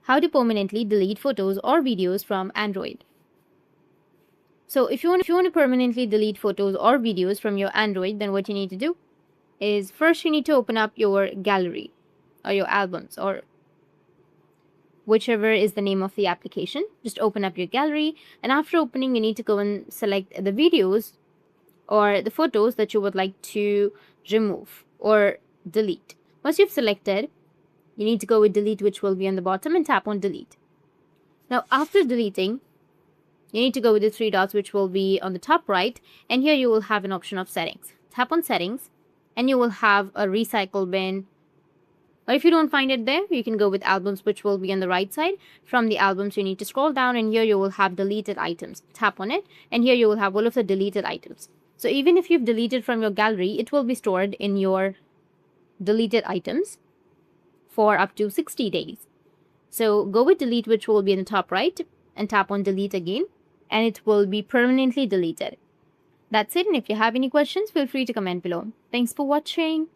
how to permanently delete photos or videos from Android. So if you want to permanently delete photos or videos from your Android, then what you need to do is first you need to open up your gallery or your albums or whichever is the name of the application. Just open up your gallery, and after opening, you need to go and select the videos or the photos that you would like to remove or delete. Once you've selected, you need to go with delete, which will be on the bottom, and tap on delete. Now, after deleting, you need to go with the three dots, which will be on the top right, and here you will have an option of settings. Tap on settings, and you will have a recycle bin. Or if you don't find it there, you can go with albums, which will be on the right side. From the albums, you need to scroll down, and here you will have deleted items. Tap on it, and here you will have all of the deleted items. So even if you've deleted from your gallery, it will be stored in your deleted items for up to 60 days. So go with delete, which will be in the top right, and tap on delete again, and it will be permanently deleted. That's it, and if you have any questions, feel free to comment below. Thanks for watching.